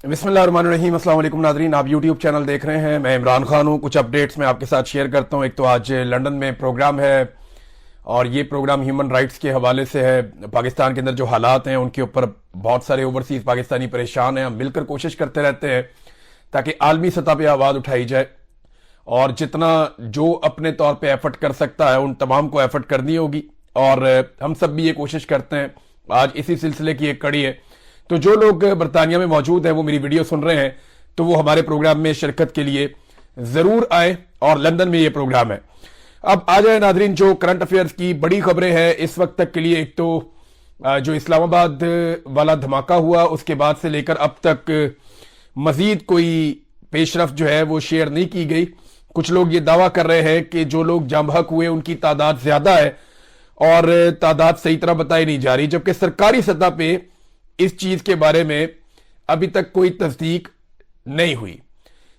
बिस्मिल्लाहिर्रहमानिर्रहीम। अस्सलाम वालेकुम नाज़रीन, आप यूट्यूब चैनल देख रहे हैं। मैं इमरान खान हूँ। कुछ अपडेट्स मैं आपके साथ शेयर करता हूँ। एक तो आज लंदन में प्रोग्राम है और ये प्रोग्राम ह्यूमन राइट्स के हवाले से है। पाकिस्तान के अंदर जो हालात हैं उनके ऊपर बहुत सारे ओवरसीज पाकिस्तानी परेशान हैं। हम मिलकर कोशिश करते रहते हैं ताकि आलमी सतह पर आवाज़ उठाई जाए और जितना जो अपने तौर पर एफर्ट कर सकता है उन तमाम को एफर्ट करनी होगी और हम सब भी ये कोशिश करते हैं। आज इसी सिलसिले की एक कड़ी है। तो जो लोग बरतानिया में मौजूद हैं वो मेरी वीडियो सुन रहे हैं तो वो हमारे प्रोग्राम में शिरकत के लिए जरूर आए और लंदन में ये प्रोग्राम है। अब आ जाए नाजरीन, जो करंट अफेयर्स की बड़ी खबरें हैं इस वक्त तक के लिए। एक तो जो इस्लामाबाद वाला धमाका हुआ उसके बाद से लेकर अब तक मजीद कोई पेशरफ जो है वो शेयर नहीं की गई। कुछ लोग ये दावा कर रहे हैं कि जो लोग जाम बहक हुए उनकी तादाद ज्यादा है और तादाद सही तरह बताई नहीं जा रही, जबकि सरकारी सतह पे इस चीज के बारे में अभी तक कोई तस्दीक नहीं हुई।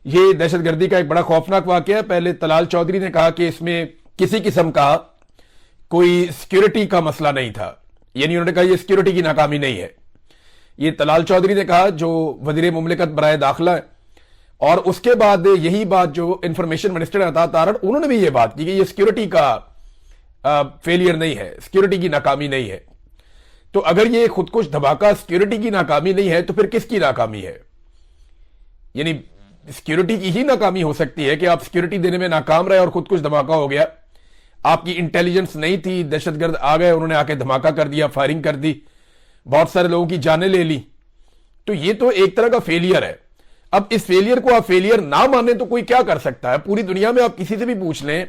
ये दहशतगर्दी का एक बड़ा खौफनाक वाकया है। पहले तलाल चौधरी ने कहा कि इसमें किसी किस्म का कोई सिक्योरिटी का मसला नहीं था, यानी उन्होंने कहा ये सिक्योरिटी की नाकामी नहीं है। ये तलाल चौधरी ने कहा जो वजीर मुमलिकत बराए दाखिला है। और उसके बाद यही बात जो इंफॉर्मेशन मिनिस्टर अता तारड़, उन्होंने भी ये बात की कि ये सिक्योरिटी का फेलियर नहीं है, सिक्योरिटी की नाकामी नहीं है। तो अगर ये खुदकुश धमाका सिक्योरिटी की नाकामी नहीं है तो फिर किसकी नाकामी है? यानी सिक्योरिटी की ही नाकामी हो सकती है कि आप सिक्योरिटी देने में नाकाम रहे और खुदकुश धमाका हो गया। आपकी इंटेलिजेंस नहीं थी, दहशतगर्द आ गए, उन्होंने आके धमाका कर दिया, फायरिंग कर दी, बहुत सारे लोगों की जानें ले ली। तो ये तो एक तरह का फेलियर है। अब इस फेलियर को आप फेलियर ना माने तो कोई क्या कर सकता है? पूरी दुनिया में आप किसी से भी पूछ लें,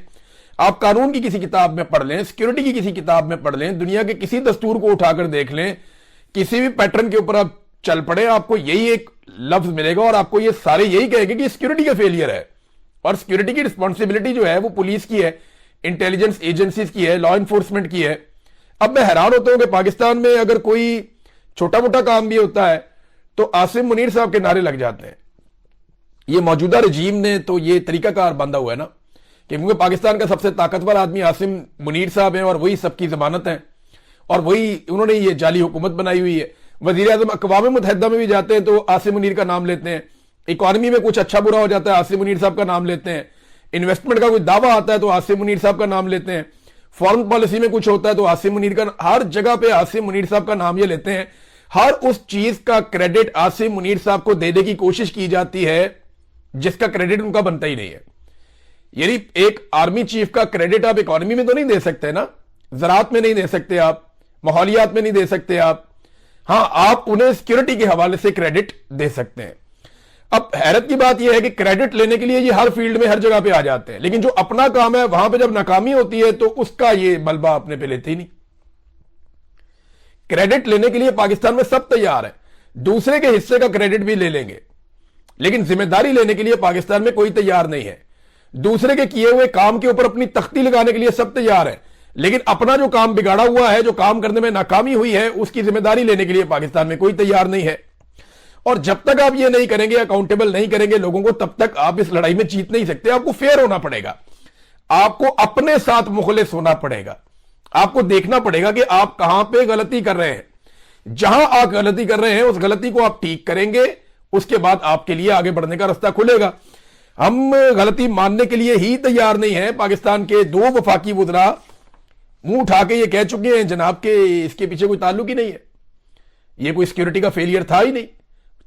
आप कानून की किसी किताब में पढ़ लें, सिक्योरिटी की किसी किताब में पढ़ लें, दुनिया के किसी दस्तूर को उठाकर देख लें, किसी भी पैटर्न के ऊपर आप चल पड़े, आपको यही एक लफ्ज मिलेगा और आपको ये सारे यही कहेंगे कि सिक्योरिटी का फेलियर है। और सिक्योरिटी की रिस्पॉन्सिबिलिटी जो है वो पुलिस की है, इंटेलिजेंस एजेंसीज की है, लॉ इन्फोर्समेंट की है। अब मैं हैरान होता हूं कि पाकिस्तान में अगर कोई छोटा मोटा काम भी होता है तो आसिम मुनीर साहब के नारे लग जाते हैं। ये मौजूदा रजीम ने तो ये तरीकाकार बांधा हुआ है ना, क्योंकि पाकिस्तान का सबसे ताकतवर आदमी आसिम मुनीर साहब हैं और वही सबकी जमानत है और वही उन्होंने ये जाली हुकूमत बनाई हुई है। वजीर आजम अक़वाम मुत्तहिदा में भी जाते हैं तो आसिम मुनीर का नाम लेते हैं। इकॉनमी में कुछ अच्छा बुरा हो जाता है आसिम मुनीर साहब का नाम लेते हैं। इन्वेस्टमेंट का कोई दावा आता है तो आसिम मुनीर साहब का नाम लेते हैं। फॉरेन पॉलिसी में कुछ होता है तो आसिम मुनीर का, हर जगह पे आसिम मुनीर साहब का नाम ये लेते हैं। हर उस चीज का क्रेडिट आसिम मुनीर साहब को देने की कोशिश की जाती है जिसका क्रेडिट उनका बनता ही नहीं है। यानी एक आर्मी चीफ का क्रेडिट आप इकोनॉमी में तो नहीं दे सकते ना, ज़राअत में नहीं दे सकते आप, माहौलियात में नहीं दे सकते आप। हां, आप उन्हें सिक्योरिटी के हवाले से क्रेडिट दे सकते हैं। अब हैरत की बात यह है कि क्रेडिट लेने के लिए ये हर फील्ड में हर जगह पे आ जाते हैं, लेकिन जो अपना काम है वहां पे जब नाकामी होती है तो उसका ये बलबा अपने पे लेते ही नहीं। क्रेडिट लेने के लिए पाकिस्तान में सब तैयार है, दूसरे के हिस्से का क्रेडिट भी ले लेंगे, लेकिन जिम्मेदारी लेने के लिए पाकिस्तान में कोई तैयार नहीं है। दूसरे के किए हुए काम के ऊपर अपनी तख्ती लगाने के लिए सब तैयार है, लेकिन अपना जो काम बिगाड़ा हुआ है, जो काम करने में नाकामी हुई है, उसकी जिम्मेदारी लेने के लिए पाकिस्तान में कोई तैयार नहीं है। और जब तक आप ये नहीं करेंगे, अकाउंटेबल नहीं करेंगे लोगों को, तब तक आप इस लड़ाई में जीत नहीं सकते। आपको फेयर होना पड़ेगा, आपको अपने साथ मुखलिस होना पड़ेगा, आपको देखना पड़ेगा कि आप कहां पे गलती कर रहे हैं। जहां आप गलती कर रहे हैं उस गलती को आप ठीक करेंगे, उसके बाद आपके लिए आगे बढ़ने का रास्ता खुलेगा। हम गलती मानने के लिए ही तैयार नहीं है। पाकिस्तान के दो वफाकी वुज़रा मुंह उठा के ये कह चुके हैं जनाब के इसके पीछे कोई ताल्लुक ही नहीं है, ये कोई सिक्योरिटी का फेलियर था ही नहीं।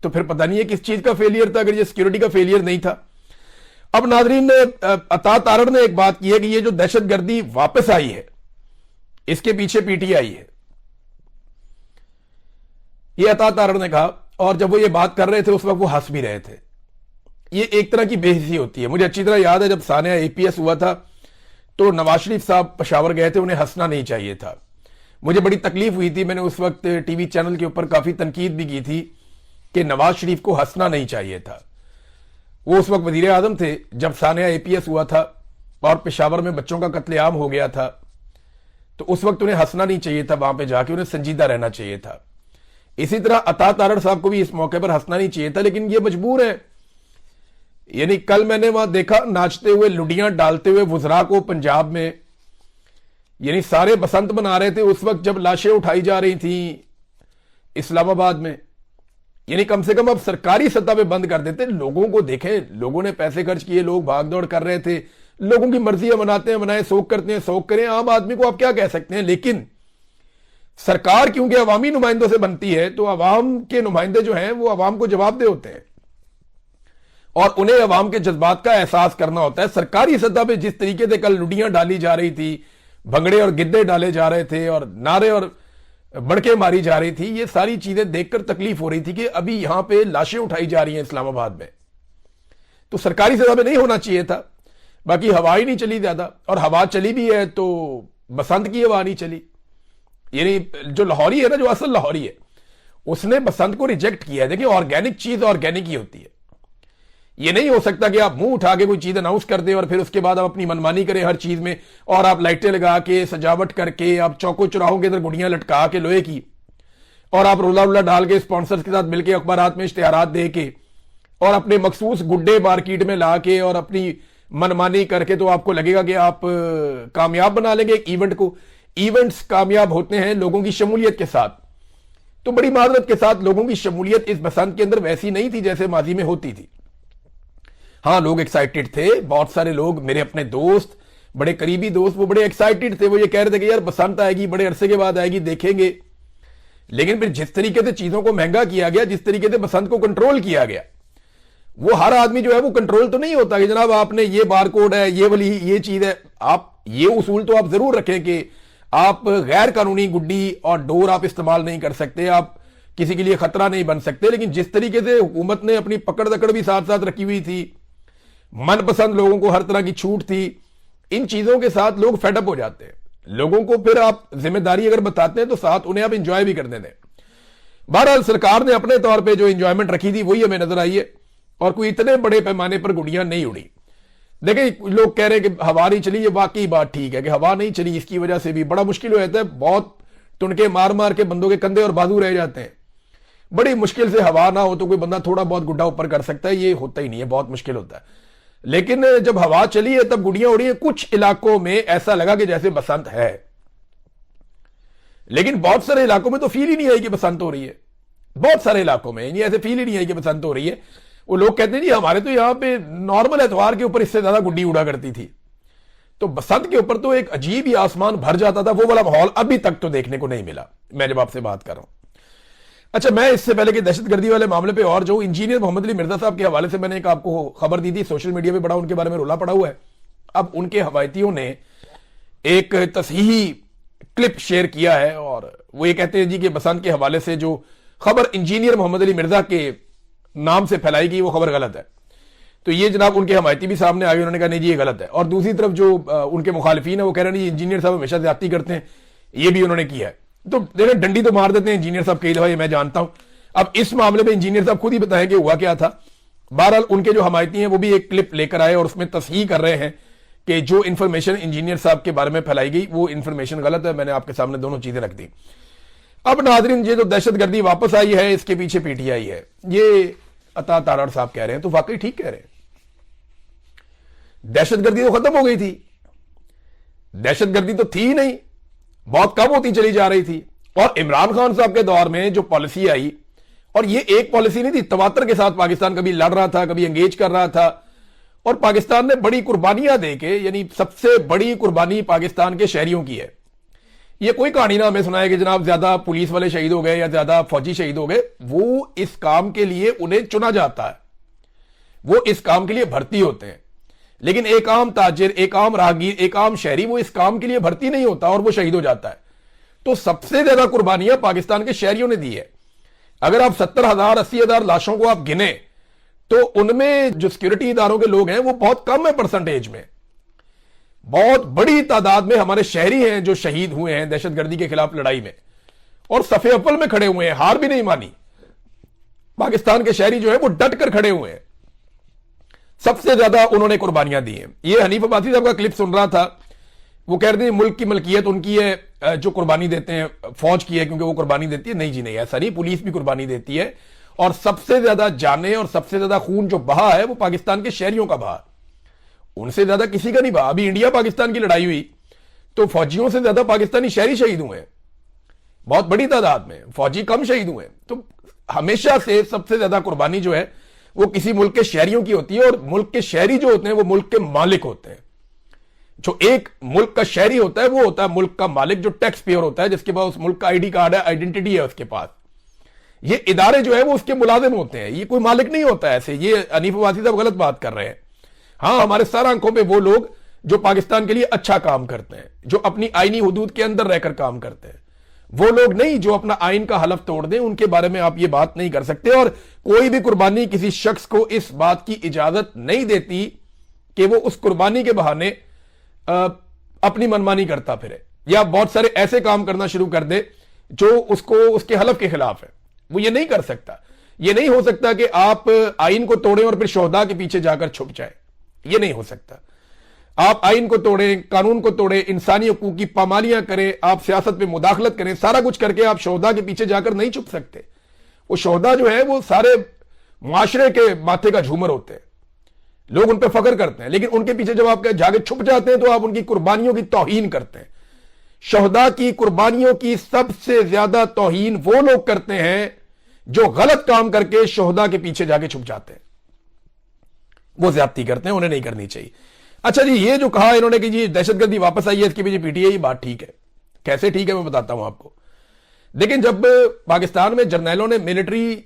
तो फिर पता नहीं है किस चीज का फेलियर था अगर ये सिक्योरिटी का फेलियर नहीं था। अब नाजरीन, अता तारड़ ने एक बात की है कि ये जो दहशतगर्दी वापस आई है इसके पीछे पीटीआई है, ये अता तारड़ ने कहा। और जब वो ये बात कर रहे थे उस वक्त वो हंस भी रहे थे। ये एक तरह की बेइज्जती होती है। मुझे अच्छी तरह याद है जब सानिया एपीएस हुआ था तो नवाज शरीफ साहब पेशावर गए थे, उन्हें हंसना नहीं चाहिए था। मुझे बड़ी तकलीफ हुई थी, मैंने उस वक्त टीवी चैनल के ऊपर काफी तनकीद भी की थी कि नवाज शरीफ को हंसना नहीं चाहिए था। वो उस वक्त वजीर आजम थे जब सानिया एपीएस हुआ था और पेशावर में बच्चों का कत्लेआम हो गया था, तो उस वक्त उन्हें हंसना नहीं चाहिए था, वहां पर जाके उन्हें संजीदा रहना चाहिए था। इसी तरह अता तारड़ साहब को भी इस मौके पर हंसना नहीं चाहिए था, लेकिन ये मजबूर है। यानी कल मैंने वहां देखा नाचते हुए, लुडियां डालते हुए वुज़रा को पंजाब में, यानी सारे बसंत मना रहे थे उस वक्त जब लाशें उठाई जा रही थी इस्लामाबाद में। यानी कम से कम अब सरकारी सत्ता पे बंद कर देते। लोगों को देखें, लोगों ने पैसे खर्च किए, लोग भाग दौड़ कर रहे थे, लोगों की मर्जी है, मनाते हैं मनाएं, शोक करते हैं शोक करें, आम आदमी को आप क्या कह सकते हैं। लेकिन सरकार क्योंकि अवामी नुमाइंदों से बनती है तो अवाम के नुमाइंदे जो हैं वो अवाम को जवाबदेह होते हैं और उन्हें अवाम के जज्बात का एहसास करना होता है। सरकारी सतह पे जिस तरीके से कल लुडियां डाली जा रही थी, भंगड़े और गिद्दे डाले जा रहे थे और नारे और बड़के मारी जा रही थी, ये सारी चीजें देखकर तकलीफ हो रही थी कि अभी यहां पे लाशें उठाई जा रही हैं इस्लामाबाद में। तो सरकारी सतह पे नहीं होना चाहिए था। बाकी हवा ही नहीं चली ज्यादा, और हवा चली भी है तो बसंत की हवा नहीं चली। यानी जो लाहौरी है ना, जो असल लाहौरी है, उसने बसंत को रिजेक्ट किया है। देखिए, ऑर्गेनिक चीज ऑर्गेनिक ही होती है। ये नहीं हो सकता कि आप मुंह उठा के कोई चीज अनाउंस कर दे और फिर उसके बाद आप अपनी मनमानी करें हर चीज में, और आप लाइटें लगा के सजावट करके आप चौकों चौराहों के अंदर गुड़ियां लटका के लोहे की, और आप रोला रोला डाल के स्पॉन्सर्स के साथ मिलकर अखबारात में इश्तिहारात दे के और अपने मखसूस गुड्डे मार्केट में ला के और अपनी मनमानी करके तो आपको लगेगा कि आप कामयाब बना लेंगे एक इवेंट को। इवेंट्स कामयाब होते हैं लोगों की शमूलियत के साथ। तो बड़ी माजरत के साथ लोगों की शमूलियत इस बसंत के अंदर वैसी नहीं थी जैसे माजी में होती थी। हाँ, लोग एक्साइटेड थे, बहुत सारे लोग, मेरे अपने दोस्त, बड़े करीबी दोस्त, वो बड़े एक्साइटेड थे। वो ये कह रहे थे कि यार बसंत आएगी, बड़े अरसे के बाद आएगी, देखेंगे। लेकिन फिर जिस तरीके से चीजों को महंगा किया गया, जिस तरीके से बसंत को कंट्रोल किया गया, वो हर आदमी जो है वो कंट्रोल तो नहीं होता कि जनाब आपने ये बार कोड है, ये वाली ये चीज है। आप ये उसूल तो आप जरूर रखें कि आप गैर कानूनी गुड्डी और डोर आप इस्तेमाल नहीं कर सकते, आप किसी के लिए खतरा नहीं बन सकते। लेकिन जिस तरीके से हुकूमत ने अपनी पकड़ दकड़ भी साथ साथ रखी हुई थी, मनपसंद लोगों को हर तरह की छूट थी, इन चीजों के साथ लोग फेडअप हो जाते हैं। लोगों को फिर आप जिम्मेदारी अगर बताते हैं तो साथ उन्हें आप इंजॉय भी करने दें। बहरहाल सरकार ने अपने तौर पे जो इंजॉयमेंट रखी थी वही हमें नजर आई है, और कोई इतने बड़े पैमाने पर गुड़ियां नहीं उड़ी। देखिए, लोग कह रहे हैं कि हवा नहीं चली, ये वाकई बात ठीक है कि हवा नहीं चली, इसकी वजह से भी बड़ा मुश्किल हो जाता है। बहुत टुनके मार मार के बंदों के कंधे और बाजू रह जाते हैं। बड़ी मुश्किल से हवा ना हो तो कोई बंदा थोड़ा बहुत गुड्डा ऊपर कर सकता है, ये होता ही नहीं है, बहुत मुश्किल होता है। लेकिन जब हवा चली है तब गुड़ियां उड़ी है। कुछ इलाकों में ऐसा लगा कि जैसे बसंत है, लेकिन बहुत सारे इलाकों में तो फील ही नहीं आई कि बसंत हो रही है। बहुत सारे इलाकों में ऐसे फील ही नहीं आई कि बसंत हो रही है। वो लोग कहते हैं जी हमारे तो यहां पे नॉर्मल एतवार के ऊपर इससे ज्यादा गुड्डी उड़ा करती थी। तो बसंत के ऊपर तो एक अजीब ही आसमान भर जाता था, वो वाला माहौल अभी तक तो देखने को नहीं मिला, मैं जब आपसे बात कर रहा हूं। अच्छा, मैं इससे पहले कि दहशतगर्दी वाले मामले पे और जो इंजीनियर मोहम्मद अली मिर्जा साहब के हवाले से मैंने एक आपको खबर दी थी, सोशल मीडिया पे बड़ा उनके बारे में रोला पड़ा हुआ है। अब उनके हवायतियों ने एक तसहीही क्लिप शेयर किया है और वो ये कहते हैं जी कि बसंत के हवाले से जो खबर इंजीनियर मोहम्मद अली मिर्जा के नाम से फैलाई गई वो खबर गलत है। तो ये जनाब उनके हमायती भी सामने आ गए, उन्होंने कहा नहीं जी ये गलत है। और दूसरी तरफ जो उनके मुखालिफिन है वो कह रहे हैं इंजीनियर साहब हमेशा ज्यादती करते हैं, ये भी उन्होंने किया है। तो देखें, डंडी तो मार देते हैं इंजीनियर साहब कई दफा, ये मैं जानता हूं। अब इस मामले में इंजीनियर साहब खुद ही बताएं कि हुआ क्या था। बहरहाल उनके जो हमायती हैं वो भी एक क्लिप लेकर आए और उसमें तस्हीह कर रहे हैं कि जो इन्फॉर्मेशन इंजीनियर साहब के बारे में फैलाई गई वो इन्फॉर्मेशन गलत है। मैंने आपके सामने दोनों चीजें रख दी। अब नाजरीन, ये जो दहशतगर्दी वापस आई है इसके पीछे पीटीआई है, ये अता तारड़ साहब कह रहे हैं, तो वाकई ठीक कह रहे हैं। दहशतगर्दी तो खत्म हो गई थी, दहशतगर्दी तो थी नहीं, बहुत कम होती चली जा रही थी। और इमरान खान साहब के दौर में जो पॉलिसी आई, और ये एक पॉलिसी नहीं थी, तवातर के साथ पाकिस्तान कभी लड़ रहा था, कभी एंगेज कर रहा था, और पाकिस्तान ने बड़ी कुर्बानियां देके, यानी सबसे बड़ी कुर्बानी पाकिस्तान के शहरियों की है। ये कोई कहानी ना हमें सुनाए कि जनाब ज्यादा पुलिस वाले शहीद हो गए या ज्यादा फौजी शहीद हो गए। वो इस काम के लिए उन्हें चुना जाता है, वो इस काम के लिए भर्ती होते हैं। लेकिन एक आम ताजिर, एक आम राहगीर, एक आम शहरी वो इस काम के लिए भर्ती नहीं होता और वो शहीद हो जाता है। तो सबसे ज्यादा कुर्बानियां पाकिस्तान के शहरियों ने दी है। अगर आप 70,000 80,000 लाशों को आप गिने तो उनमें जो सिक्योरिटी इदारों के लोग हैं वो बहुत कम है परसेंटेज में। बहुत बड़ी तादाद में हमारे शहरी हैं जो शहीद हुए हैं दहशतगर्दी के खिलाफ लड़ाई में, और सफे अव्वल में खड़े हुए हैं, हार भी नहीं मानी। पाकिस्तान के शहरी जो है वो डट कर खड़े हुए हैं, सबसे ज्यादा उन्होंने कुर्बानियां दी हैं। ये हनीफ अब्बासी साहब का क्लिप सुन रहा था, वो कह रहे थे मुल्क की मलकियत उनकी है जो कुर्बानी देते हैं, फौज की है क्योंकि वो कुर्बानी देती है। नहीं जी नहीं, ऐसा नहीं, पुलिस भी कुर्बानी देती है। और सबसे ज्यादा जाने और सबसे ज्यादा खून जो बहा है वो पाकिस्तान के शहरियों का बहा, उनसे ज्यादा किसी का नहीं बहा। अभी इंडिया पाकिस्तान की लड़ाई हुई तो फौजियों से ज्यादा पाकिस्तानी शहरी शहीद हुए हैं, बहुत बड़ी तादाद में। फौजी कम शहीद हुए। तो ہمیشہ سے سب سے زیادہ قربانی جو ہے وہ کسی ملک کے شہریوں کی ہوتی ہے, اور ملک کے شہری جو ہوتے ہیں وہ ملک کے مالک ہوتے ہیں. جو ایک ملک کا شہری ہوتا ہے وہ ہوتا ہے ملک کا مالک, جو ٹیکس پیئر ہوتا ہے, جس کے پاس اس ملک کا آئی ڈی کارڈ ہے, آئیڈینٹی ہے اس کے پاس. یہ ادارے جو ہے وہ اس کے ملازم ہوتے ہیں, یہ کوئی مالک نہیں ہوتا. ایسے یہ حنیف عباسی صاحب غلط بات کر رہے ہیں. ہاں, ہمارے سر آنکھوں پہ وہ لوگ جو پاکستان کے لیے اچھا کام کرتے ہیں, جو اپنی آئینی حدود کے اندر رہ کر کام کرتے ہیں, وہ لوگ نہیں جو اپنا آئین کا حلف توڑ دیں, ان کے بارے میں آپ یہ بات نہیں کر سکتے. اور کوئی بھی قربانی کسی شخص کو اس بات کی اجازت نہیں دیتی کہ وہ اس قربانی کے بہانے اپنی منمانی کرتا پھرے, یا بہت سارے ایسے کام کرنا شروع کر دے جو اس کے حلف کے خلاف ہے. وہ یہ نہیں کر سکتا. یہ نہیں ہو سکتا کہ آپ آئین کو توڑیں اور پھر شہداء کے پیچھے جا کر چھپ جائیں. یہ نہیں ہو سکتا. آپ آئین کو توڑیں, قانون کو توڑیں, انسانی حقوق کی پامالیاں کریں, آپ سیاست میں مداخلت کریں, سارا کچھ کر کے آپ شہداء کے پیچھے جا کر نہیں چھپ سکتے. وہ شہداء جو ہے وہ سارے معاشرے کے ماتھے کا جھومر ہوتے ہیں, لوگ ان پہ فخر کرتے ہیں, لیکن ان کے پیچھے جب آپ جا کے چھپ جاتے ہیں تو آپ ان کی قربانیوں کی توہین کرتے ہیں. شہداء کی قربانیوں کی سب سے زیادہ توہین وہ لوگ کرتے ہیں جو غلط کام کر کے شہداء کے پیچھے جا کے چھپ جاتے ہیں. وہ زیادتی کرتے ہیں, انہیں نہیں کرنی چاہیے. اچھا جی, یہ جو کہا انہوں نے کہ جی دہشت گردی واپس آئی ہے, اس کے پیچھے پی ٹی آئی, بات ٹھیک ہے. کیسے ٹھیک ہے میں بتاتا ہوں آپ کو. لیکن جب پاکستان میں جرنیلوں نے, ملٹری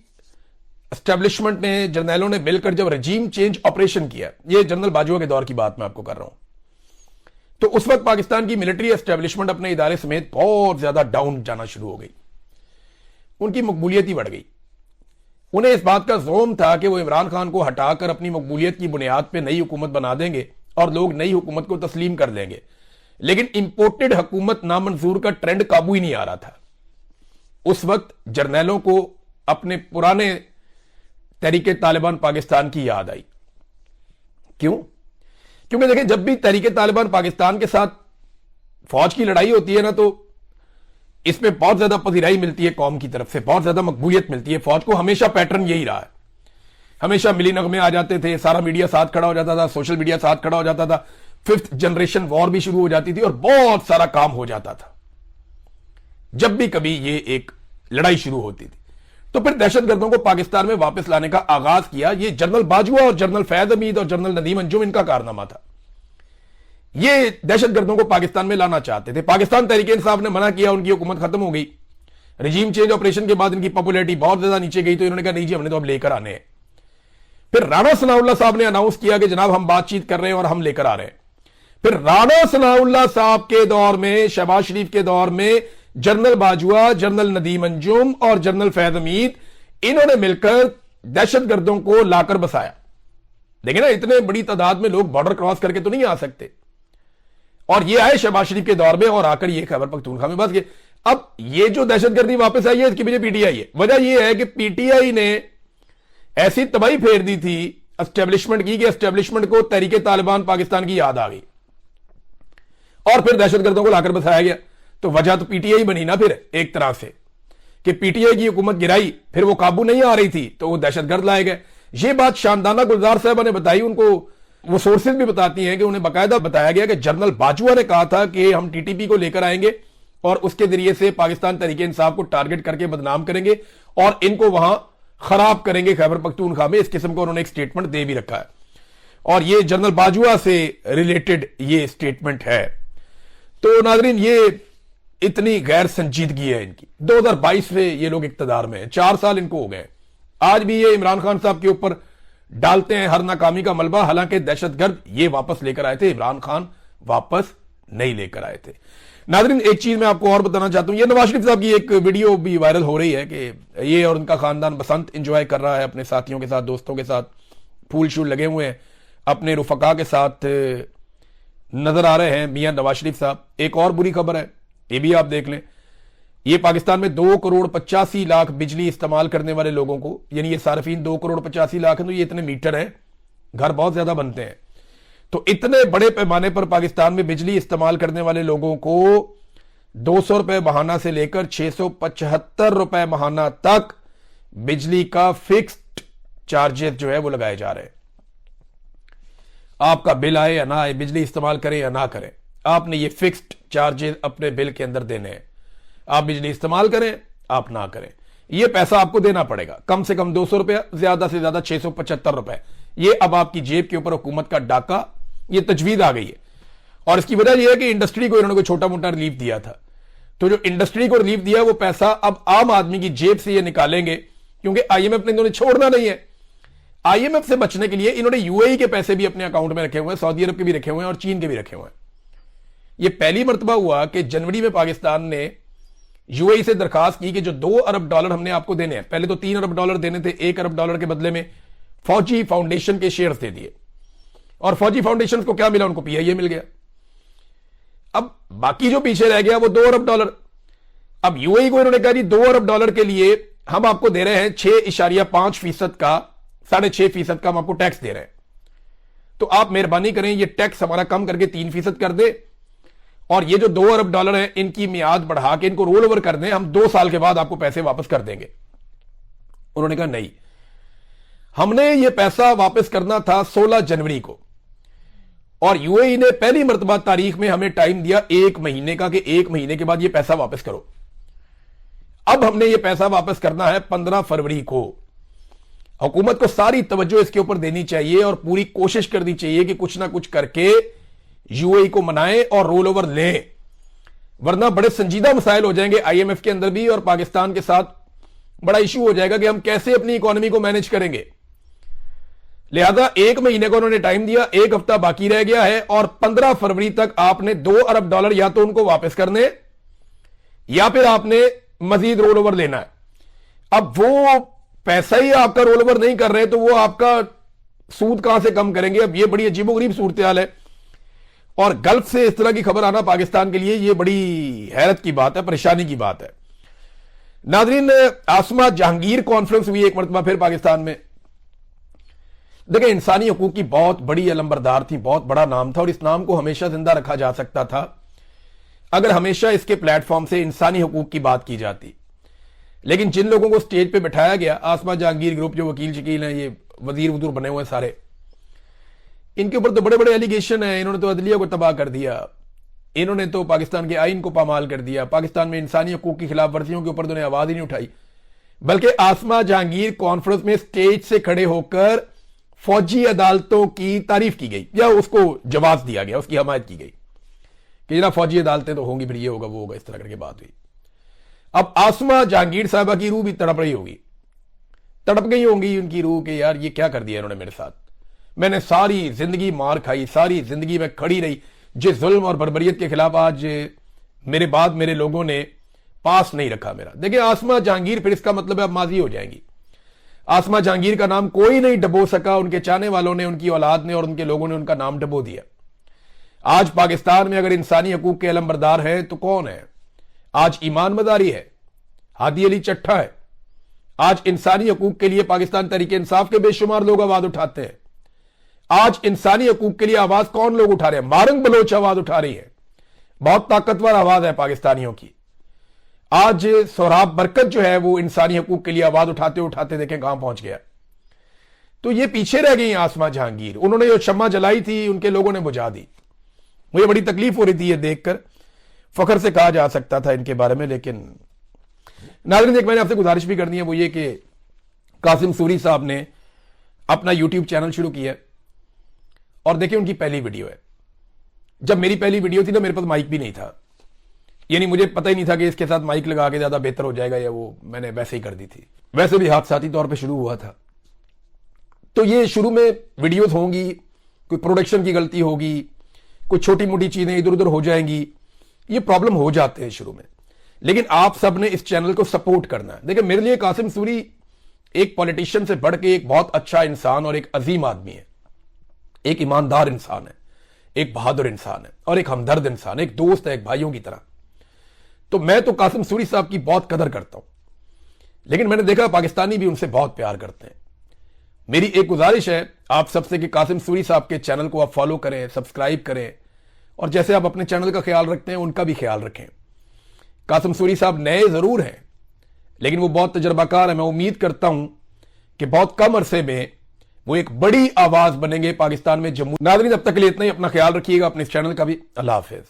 اسٹیبلشمنٹ نے, جرنیلوں نے مل کر جب رجیم چینج آپریشن کیا, یہ جنرل باجوہ کے دور کی بات میں آپ کو کر رہا ہوں, تو اس وقت پاکستان کی ملٹری اسٹیبلشمنٹ اپنے ادارے سمیت بہت زیادہ ڈاؤن جانا شروع ہو گئی. ان کی مقبولیت ہی بڑھ گئی. انہیں اس بات کا زوم تھا کہ وہ عمران خان کو ہٹا کر اپنی مقبولیت کی بنیاد پہ نئی حکومت بنا دیں گے اور لوگ نئی حکومت کو تسلیم کر لیں گے. لیکن امپورٹڈ حکومت نامنظور کا ٹرینڈ قابو ہی نہیں آ رہا تھا. اس وقت جرنیلوں کو اپنے پرانے تحریک طالبان پاکستان کی یاد آئی. کیوں؟ کیونکہ دیکھیں, جب بھی تحریک طالبان پاکستان کے ساتھ فوج کی لڑائی ہوتی ہے نا, تو اس میں بہت زیادہ پذیرائی ملتی ہے قوم کی طرف سے, بہت زیادہ مقبولیت ملتی ہے. فوج کو ہمیشہ پیٹرن یہی رہا ہے, ہمیشہ ملی نغمے آ جاتے تھے, سارا میڈیا ساتھ کھڑا ہو جاتا تھا, سوشل میڈیا ساتھ کھڑا ہو جاتا تھا, 5th جنریشن وار بھی شروع ہو جاتی تھی, اور بہت سارا کام ہو جاتا تھا جب بھی کبھی یہ ایک لڑائی شروع ہوتی تھی. تو پھر دہشت گردوں کو پاکستان میں واپس لانے کا آغاز کیا. یہ جنرل باجوہ اور جنرل فیض حمید اور جنرل ندیم انجم ان کا کارنامہ تھا. یہ دہشت گردوں کو پاکستان میں لانا چاہتے تھے. پاکستان تحریک انصاف نے منع کیا, ان کی حکومت ختم ہو گئی. رجیم چینج آپریشن کے بعد ان کی پاپولیرٹی بہت زیادہ نیچے گئی, تو انہوں نے کہا نہیں جی, ہم نے تو اب لے کر آنے ہیں. پھر رانا ثناء اللہ صاحب نے اناؤنس کیا کہ جناب ہم بات چیت کر رہے ہیں اور ہم لے کر آ رہے ہیں. پھر رانا ثناء اللہ صاحب کے دور میں, شہباز شریف کے دور میں, جنرل باجوہ, جنرل ندیم انجم اور جنرل فیض حمید, انہوں نے مل کر دہشت گردوں کو لا کر بسایا. دیکھیں نا, اتنے بڑی تعداد میں لوگ بارڈر کراس کر کے تو نہیں آ سکتے. اور یہ آئے شہباز شریف کے دور میں اور آ کر یہ خیبر پختونخوا میں بس گئے. اب یہ جو دہشت گردی واپس آئی ہے, اس کے پیچھے پی ٹی آئی ہے. وجہ یہ ہے کہ پی ٹی آئی نے ایسی تباہی پھیر دی تھی اسٹیبلشمنٹ کی کہ اسٹیبلشمنٹ کو تحریک طالبان پاکستان کی یاد آ گئی, اور پھر دہشت گردوں کو لا کر بسایا گیا. تو وجہ تو پی ٹی آئی بنی نا پھر ایک طرح سے, کہ پی ٹی آئی کی حکومت گرائی, پھر وہ قابو نہیں آ رہی تھی تو وہ دہشت گرد لائے گئے. یہ بات شاندانہ گلزار صاحبہ نے بتائی. ان کو وہ سورسز بھی بتاتی ہیں کہ انہیں باقاعدہ بتایا گیا کہ جنرل باجوہ نے کہا تھا کہ ہم ٹی ٹی پی کو لے کر آئیں گے اور اس کے ذریعے سے پاکستان تحریک انصاف کو ٹارگٹ کر کے بدنام کریں گے اور ان کو وہاں خراب کریں گے خیبر پختونخوا میں. اس قسم کو انہوں نے ایک سٹیٹمنٹ دے بھی رکھا ہے, اور یہ جنرل باجوہ سے ریلیٹڈ یہ سٹیٹمنٹ ہے. تو ناظرین, یہ اتنی غیر سنجیدگی ہے ان کی. 2022 سے یہ لوگ اقتدار میں ہیں, 4 سال ان کو ہو گئے. آج بھی یہ عمران خان صاحب کے اوپر ڈالتے ہیں ہر ناکامی کا ملبہ, حالانکہ دہشت گرد یہ واپس لے کر آئے تھے, عمران خان واپس نہیں لے کر آئے تھے. ناظرین, ایک چیز میں آپ کو اور بتانا چاہتا ہوں. یہ نواز شریف صاحب کی ایک ویڈیو بھی وائرل ہو رہی ہے کہ یہ اور ان کا خاندان بسنت انجوائے کر رہا ہے اپنے ساتھیوں کے ساتھ, دوستوں کے ساتھ, پھول شول لگے ہوئے ہیں, اپنے رفقا کے ساتھ نظر آ رہے ہیں میاں نواز شریف صاحب. ایک اور بری خبر ہے, یہ بھی آپ دیکھ لیں. یہ پاکستان میں 2,85,00,000 بجلی استعمال کرنے والے لوگوں کو, یعنی یہ صارفین 2,85,00,000 ہیں, تو یہ اتنے میٹر ہیں, گھر بہت زیادہ بنتے ہیں. تو اتنے بڑے پیمانے پر پاکستان میں بجلی استعمال کرنے والے لوگوں کو 200 روپے ماہانہ سے لے کر 675 روپے ماہانہ تک بجلی کا فکسڈ چارجز جو ہے وہ لگائے جا رہے ہیں. آپ کا بل آئے یا نہ آئے, بجلی استعمال کریں یا نہ کریں, آپ نے یہ فکسڈ چارجز اپنے بل کے اندر دینے ہیں. آپ بجلی استعمال کریں, آپ نہ کریں. یہ پیسہ آپ کو دینا پڑے گا، کم سے کم 200 روپے، زیادہ سے زیادہ 675 روپے. یہ اب آپ کی جیب کے اوپر حکومت کا ڈاکہ، یہ تجویز آ گئی ہے. اور اس کی وجہ یہ ہے کہ انڈسٹری کو انہوں نے کوئی چھوٹا موٹا ریلیف دیا تھا، تو جو انڈسٹری کو ریلیف دیا وہ پیسہ اب عام آدمی کی جیب سے یہ نکالیں گے، کیونکہ آئی ایم ایف نے انہوں نے چھوڑنا نہیں ہے. آئی ایم ایف سے بچنے کے لیے انہوں نے یو اے ای کے پیسے بھی اپنے اکاؤنٹ میں رکھے ہوئے ہیں، سعودی عرب کے بھی رکھے ہوئے ہیں اور چین کے بھی رکھے ہوئے ہیں. یہ پہلی مرتبہ ہوا کہ جنوری میں پاکستان نے یو اے ای سے درخواست کی کہ جو $2 ارب ہم نے آپ کو دینے ہیں، پہلے تو $3 ارب دینے تھے، $1 ارب کے بدلے میں فوجی فاؤنڈیشن کے شیئرز دے دیے. اور فوجی فاؤنڈیشن کو کیا ملا؟ ان کو پی آئی اے مل گیا. اب باقی جو پیچھے رہ گیا وہ $2 ارب. اب یو اے ای کو انہوں نے کہا جی $2 ارب کے لیے ہم آپ کو دے رہے ہیں 6.5% کا، 6.5% کا ہم آپ کو ٹیکس دے رہے ہیں، تو آپ مہربانی کریں یہ ٹیکس ہمارا کم کر کے 3% کر دے، اور یہ جو $2 ارب ہیں ان کی میعاد بڑھا کے ان کو رول اوور کر دیں، ہم 2 سال کے بعد آپ کو پیسے واپس کر دیں گے. انہوں نے کہا نہیں، ہم نے یہ پیسہ واپس کرنا تھا 16 جنوری کو، اور یو اے ای نے پہلی مرتبہ تاریخ میں ہمیں ٹائم دیا 1 مہینے کا کہ 1 مہینے کے بعد یہ پیسہ واپس کرو. اب ہم نے یہ پیسہ واپس کرنا ہے 15 فروری کو. حکومت کو ساری توجہ اس کے اوپر دینی چاہیے اور پوری کوشش کرنی چاہیے کہ کچھ نہ کچھ کر کے یو اے ای کو منائیں اور رول اوور لیں، ورنہ بڑے سنجیدہ مسائل ہو جائیں گے آئی ایم ایف کے اندر بھی، اور پاکستان کے ساتھ بڑا ایشو ہو جائے گا کہ ہم کیسے اپنی اکانومی کو مینج کریں گے. لہذا 1 مہینے کو انہوں نے ٹائم دیا، 1 ہفتہ باقی رہ گیا ہے، اور 15 فروری تک آپ نے $2 ارب یا تو ان کو واپس کرنے یا پھر آپ نے مزید رول اوور لینا ہے. اب وہ پیسہ ہی آپ کا رول اوور نہیں کر رہے تو وہ آپ کا سود کہاں سے کم کریں گے؟ اب یہ بڑی عجیب و غریب صورتحال ہے، اور گلف سے اس طرح کی خبر آنا پاکستان کے لیے یہ بڑی حیرت کی بات ہے، پریشانی کی بات ہے. ناظرین، آسما جہانگیر کانفرنس ہوئی ایک مرتبہ پھر پاکستان میں. دیکھیں، انسانی حقوق کی بہت بڑی علمبردار تھی، بہت بڑا نام تھا، اور اس نام کو ہمیشہ زندہ رکھا جا سکتا تھا اگر ہمیشہ اس کے پلیٹ فارم سے انسانی حقوق کی بات کی جاتی. لیکن جن لوگوں کو سٹیج پہ بٹھایا گیا، آسما جہانگیر گروپ جو وکیل شکیل ہیں، یہ وزیر وزور بنے ہوئے سارے، ان کے اوپر تو بڑے بڑے ایلیگیشن ہیں. انہوں نے تو عدلیہ کو تباہ کر دیا، انہوں نے تو پاکستان کے آئین کو پامال کر دیا، پاکستان میں انسانی حقوق کی خلاف ورزیوں کے اوپر تو انہیں آواز ہی نہیں اٹھائی. بلکہ آسما جہانگیر کانفرنس میں سٹیج سے کھڑے ہو کر فوجی عدالتوں کی تعریف کی گئی، یا اس کو جواز دیا گیا، اس کی حمایت کی گئی کہ جناب فوجی عدالتیں تو ہوں گی، پھر یہ ہوگا وہ ہوگا، اس طرح کر کے بات ہوئی. اب آسما جہانگیر صاحبہ کی روح بھی تڑپ رہی ہوگی، تڑپ گئی ہوں گی ان کی روح کہ یار یہ کیا کر دیا انہوں نے میرے ساتھ. میں نے ساری زندگی مار کھائی، ساری زندگی میں کھڑی رہی جس ظلم اور بربریت کے خلاف، آج میرے بعد میرے لوگوں نے پاس نہیں رکھا میرا. دیکھیں، آسما جہانگیر پھر اس کا مطلب ہے اب ماضی ہو جائیں گی. آسما جہانگیر کا نام کوئی نہیں ڈبو سکا، ان کے چاہنے والوں نے، ان کی اولاد نے اور ان کے لوگوں نے ان کا نام ڈبو دیا. آج پاکستان میں اگر انسانی حقوق کے علمبردار ہیں تو کون ہے؟ آج ایمان مداری ہے، ہادی علی چٹھا ہے. آج انسانی حقوق کے لیے پاکستان تحریک انصاف کے بے شمار لوگ آواز اٹھاتے ہیں. آج انسانی حقوق کے لیے آواز کون لوگ اٹھا رہے ہیں؟ مارنگ بلوچ آواز اٹھا رہی ہے، بہت طاقتور آواز ہے پاکستانیوں کی. آج سہراب برکت جو ہے وہ انسانی حقوق کے لیے آواز اٹھاتے اٹھاتے دیکھیں کہاں پہنچ گیا. تو یہ پیچھے رہ گئی آسما جہانگیر، انہوں نے جو شمع جلائی تھی ان کے لوگوں نے بجھا دی. مجھے بڑی تکلیف ہو رہی تھی یہ دیکھ کر، فخر سے کہا جا سکتا تھا ان کے بارے میں. لیکن ناظرین، ایک میں نے آپ سے گزارش بھی کرنی ہے، وہ یہ کہ قاسم سوری صاحب نے اپنا یوٹیوب چینل شروع کیا ہے، اور دیکھیں ان کی پہلی ویڈیو ہے. جب میری پہلی ویڈیو تھی نا، میرے پاس مائک بھی نہیں تھا، یعنی مجھے پتہ ہی نہیں تھا کہ اس کے ساتھ مائک لگا کے زیادہ بہتر ہو جائے گا، یا وہ میں نے ویسے ہی کر دی تھی. ویسے بھی حادثاتی طور پہ شروع ہوا تھا. تو یہ شروع میں ویڈیوز ہوں گی، کوئی پروڈکشن کی غلطی ہوگی، کوئی چھوٹی موٹی چیزیں ادھر ادھر ہو جائیں گی، یہ پرابلم ہو جاتے ہیں شروع میں. لیکن آپ سب نے اس چینل کو سپورٹ کرنا ہے. دیکھیں، میرے لیے قاسم سوری ایک پولیٹیشین سے بڑھ کے ایک بہت اچھا انسان اور ایک عظیم آدمی ہے، ایک ایماندار انسان ہے، ایک بہادر انسان ہے، اور ایک ہمدرد انسان ہے، ایک دوست ہے، ایک بھائیوں کی طرح. تو میں تو قاسم سوری صاحب کی بہت قدر کرتا ہوں، لیکن میں نے دیکھا پاکستانی بھی ان سے بہت پیار کرتے ہیں. میری ایک گزارش ہے آپ سب سے کہ قاسم سوری صاحب کے چینل کو آپ فالو کریں، سبسکرائب کریں، اور جیسے آپ اپنے چینل کا خیال رکھتے ہیں ان کا بھی خیال رکھیں. قاسم سوری صاحب نئے ضرور ہیں، لیکن وہ بہت تجربہ کار ہیں. میں امید کرتا ہوں کہ بہت کم عرصے میں وہ ایک بڑی آواز بنیں گے پاکستان میں. ناظرین، اب تک کے لیے اتنا ہی. اپنا خیال رکھیے گا، اپنے اس چینل کا بھی. اللہ حافظ.